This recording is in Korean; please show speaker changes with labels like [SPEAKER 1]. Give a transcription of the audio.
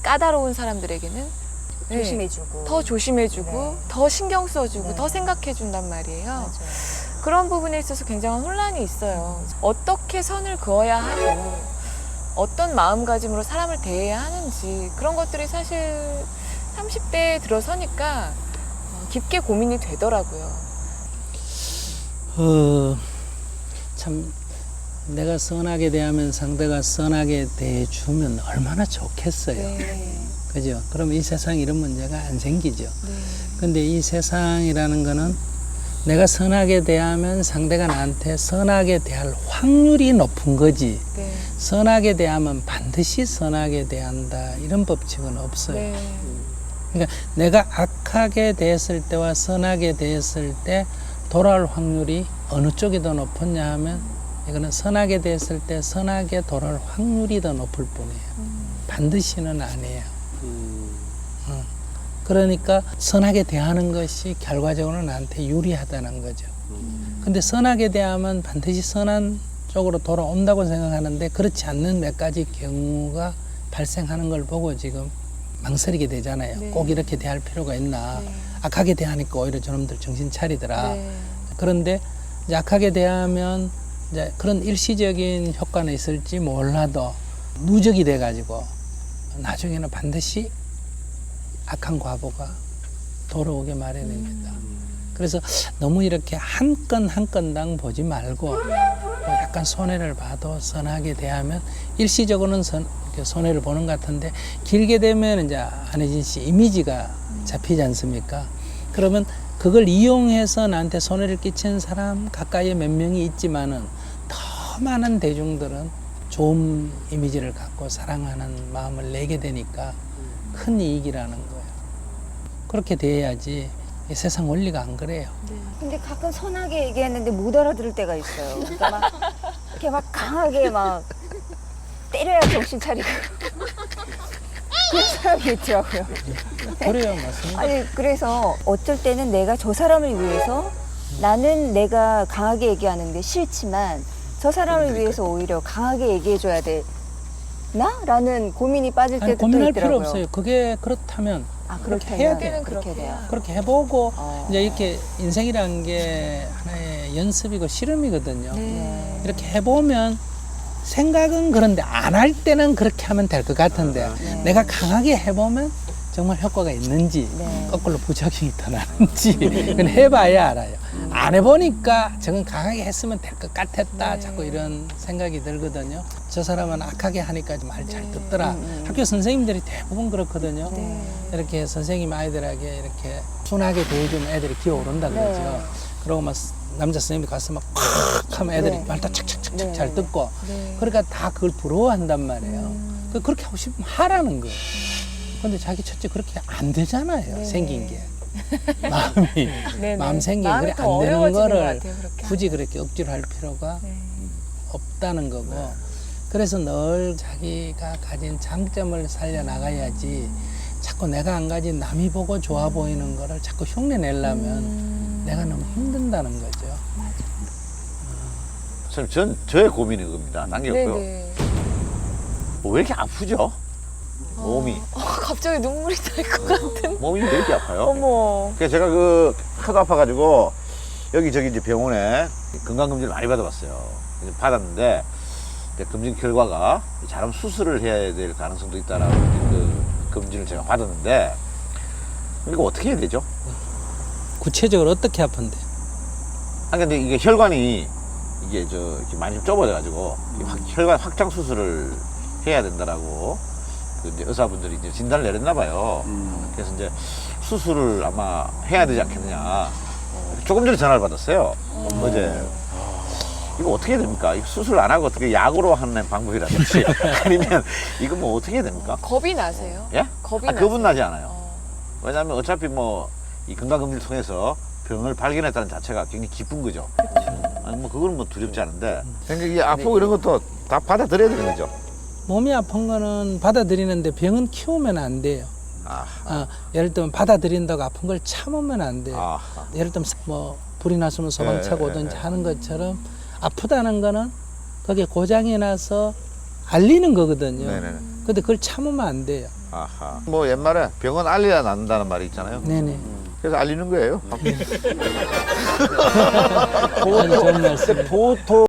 [SPEAKER 1] 까다로운 사람들에게는
[SPEAKER 2] 조심해주고.
[SPEAKER 1] 더 조심해주고
[SPEAKER 2] 네.
[SPEAKER 1] 더 신경 써주고
[SPEAKER 2] 네.
[SPEAKER 1] 더 생각해준단 말이에요.
[SPEAKER 2] 맞아요.
[SPEAKER 1] 그런 부분에 있어서 굉장한 혼란이 있어요. 어떻게 선을 그어야 하고 어떤 마음가짐으로 사람을 대해야 하는지 그런 것들이 사실 30대에 들어서니까 깊게 고민이 되더라고요.
[SPEAKER 3] 참 내가 선하게 대하면 상대가 선하게 대해주면 얼마나 좋겠어요.
[SPEAKER 1] 네.
[SPEAKER 3] 그죠? 그럼 이 세상에 이런 문제가 안 생기죠.
[SPEAKER 1] 네.
[SPEAKER 3] 근데 이 세상이라는 거는 내가 선하게 대하면 상대가 나한테 선하게 대할 확률이 높은 거지.
[SPEAKER 1] 네.
[SPEAKER 3] 선하게 대하면 반드시 선하게 대한다. 이런 법칙은 없어요.
[SPEAKER 1] 네.
[SPEAKER 3] 그러니까 내가 악하게 대했을 때와 선하게 대했을 때 돌아올 확률이 어느 쪽이 더 높았냐 하면 이거는 선하게 대했을 때 선하게 돌아올 확률이 더 높을 뿐이에요. 반드시는 아니에요. 그러니까 선하게 대하는 것이 결과적으로 나한테 유리하다는 거죠. 근데 선하게 대하면 반드시 선한 쪽으로 돌아온다고 생각하는데 그렇지 않는 몇 가지 경우가 발생하는 걸 보고 지금 망설이게 되잖아요.
[SPEAKER 1] 네.
[SPEAKER 3] 꼭 이렇게 대할 필요가 있나.
[SPEAKER 1] 네.
[SPEAKER 3] 악하게 대하니까 오히려 저놈들 정신 차리더라.
[SPEAKER 1] 네.
[SPEAKER 3] 그런데 이제 악하게 대하면 이제 그런 일시적인 효과는 있을지 몰라도 누적이 돼가지고 나중에는 반드시 악한 과보가 돌아오게 마련입니다. 그래서 너무 이렇게 한 건 한 건당 보지 말고 약간 손해를 봐도 선하게 대하면 일시적으로는 이렇게 손해를 보는 것 같은데 길게 되면 이제 안혜진 씨 이미지가 잡히지 않습니까? 그러면 그걸 이용해서 나한테 손해를 끼치는 사람 가까이에 몇 명이 있지만은 더 많은 대중들은 좋은 이미지를 갖고 사랑하는 마음을 내게 되니까 큰 이익이라는 거예요. 그렇게 돼야지 이 세상 원리가 안 그래요.
[SPEAKER 2] 근데 가끔 선하게 얘기했는데 못 알아들을 때가 있어요. 그러니까 막 이렇게 막 강하게 막 때려야 정신 차리고 그런 사람이 있더라고요.
[SPEAKER 3] 그래요, 맞습니다.
[SPEAKER 2] 아니 그래서 어쩔 때는 내가 저 사람을 위해서 나는 내가 강하게 얘기하는 게 싫지만 저 사람을 위해서 오히려 강하게 얘기해줘야 되나? 라는 고민이 빠질 때도
[SPEAKER 3] 아니, 고민할
[SPEAKER 2] 있더라고요.
[SPEAKER 3] 필요 없어요. 그게 그렇다면
[SPEAKER 2] 아
[SPEAKER 3] 그렇게
[SPEAKER 2] 그렇게
[SPEAKER 3] 해야
[SPEAKER 2] 해야
[SPEAKER 3] 돼요.
[SPEAKER 2] 돼요. 그렇게 돼요.
[SPEAKER 3] 그렇게 해보고
[SPEAKER 2] 어.
[SPEAKER 3] 이제 이렇게 인생이라는 게 하나의 연습이고 실험이거든요.
[SPEAKER 1] 네.
[SPEAKER 3] 이렇게 해보면 생각은 그런데 안 할 때는 그렇게 하면 될 것 같은데
[SPEAKER 2] 네.
[SPEAKER 3] 내가 강하게 해보면 정말 효과가 있는지
[SPEAKER 2] 네.
[SPEAKER 3] 거꾸로 부작용이 더 나는지 그건 해봐야 알아요. 안 해보니까 저건 강하게 했으면 될 것 같았다. 자꾸 이런 생각이 들거든요. 저 사람은 악하게 하니까 말 잘 듣더라. 학교 선생님들이 대부분 그렇거든요.
[SPEAKER 2] 네.
[SPEAKER 3] 이렇게 선생님 아이들에게 이렇게 순하게 대해주면 애들이 기어오른다 그러죠.
[SPEAKER 2] 네.
[SPEAKER 3] 그러고 막 남자 선생님이 가서 막 콱 하면 애들이
[SPEAKER 2] 네.
[SPEAKER 3] 말도 착착착착
[SPEAKER 2] 네.
[SPEAKER 3] 잘 듣고
[SPEAKER 1] 네.
[SPEAKER 3] 그러니까 다 그걸 부러워한단 말이에요. 그렇게 하고 싶으면 하라는 거예요. 근데 자기 첫째 그렇게 안 되잖아요.
[SPEAKER 1] 네.
[SPEAKER 3] 생긴 게. 마음이
[SPEAKER 1] 네네.
[SPEAKER 3] 마음 생긴 게
[SPEAKER 1] 마음이
[SPEAKER 3] 그래
[SPEAKER 1] 더
[SPEAKER 3] 안 되는
[SPEAKER 1] 어려워지는 것
[SPEAKER 3] 거를
[SPEAKER 1] 같아요, 그렇게
[SPEAKER 3] 굳이 그렇게 억지로 할 필요가
[SPEAKER 1] 네.
[SPEAKER 3] 없다는 거고 그래서 늘 자기가 가진 장점을 살려나가야지 자꾸 내가 안 가진 남이 보고 좋아 보이는 거를 자꾸 흉내 내려면 내가 너무 힘든다는 거죠.
[SPEAKER 4] 선생님, 저의 고민인 겁니다. 남겼고요.
[SPEAKER 1] 네네.
[SPEAKER 4] 왜 이렇게 아프죠? 몸이.
[SPEAKER 1] 갑자기 눈물이 날 것 같은.
[SPEAKER 4] 몸이 왜 이렇게 아파요?
[SPEAKER 1] 어머.
[SPEAKER 4] 그래서 제가 그 하도 아파가지고 여기저기 이제 병원에 건강검진을 많이 받아봤어요. 이제 받았는데 이제 검진 결과가 잘하면 수술을 해야 될 가능성도 있다라고 그 검진을 제가 받았는데 이거 어떻게 해야 되죠?
[SPEAKER 3] 구체적으로 어떻게 아픈데?
[SPEAKER 4] 아 근데 이게 혈관이 이게 이렇게 많이 좀 좁아져가지고 혈관 확장 수술을 해야 된다라고 그 이제 의사분들이 이제 진단을 내렸나 봐요. 그래서 이제 수술을 아마 해야 되지 않겠느냐. 조금 전에 전화를 받았어요. 어제. 이거 어떻게 해야 됩니까? 이거 수술 안 하고 어떻게 약으로 하는 방법이라든지 아니면 이거 뭐 어떻게 해야 됩니까?
[SPEAKER 1] 겁이 나세요?
[SPEAKER 4] 예?
[SPEAKER 1] 겁이
[SPEAKER 4] 겁은
[SPEAKER 1] 나세요?
[SPEAKER 4] 나지 않아요. 왜냐하면 어차피 뭐 이 건강검진을 통해서 병을 발견했다는 자체가 굉장히 기쁜 거죠. 아니 뭐 그거는 뭐 두렵지 않은데. 그러니까 이게 아프고 이런 것도 다 받아들여야 되는 거죠.
[SPEAKER 3] 몸이 아픈 거는 받아들이는데 병은 키우면 안 돼요.
[SPEAKER 4] 아,
[SPEAKER 3] 예를 들면 받아들인다고 아픈 걸 참으면 안 돼요.
[SPEAKER 4] 아,
[SPEAKER 3] 예를 들면 뭐 불이 났으면 소방차가 오든지 하는 것처럼 아프다는 거는 거기에 고장이 나서 알리는 거거든요.
[SPEAKER 4] 네네네.
[SPEAKER 3] 근데 그걸 참으면 안 돼요.
[SPEAKER 4] 아하. 뭐 옛말에 병은 알려야 낫는다는 말이 있잖아요.
[SPEAKER 3] 네네.
[SPEAKER 4] 그래서 알리는 거예요.
[SPEAKER 3] 아주 좋은 말씀.
[SPEAKER 5] 보통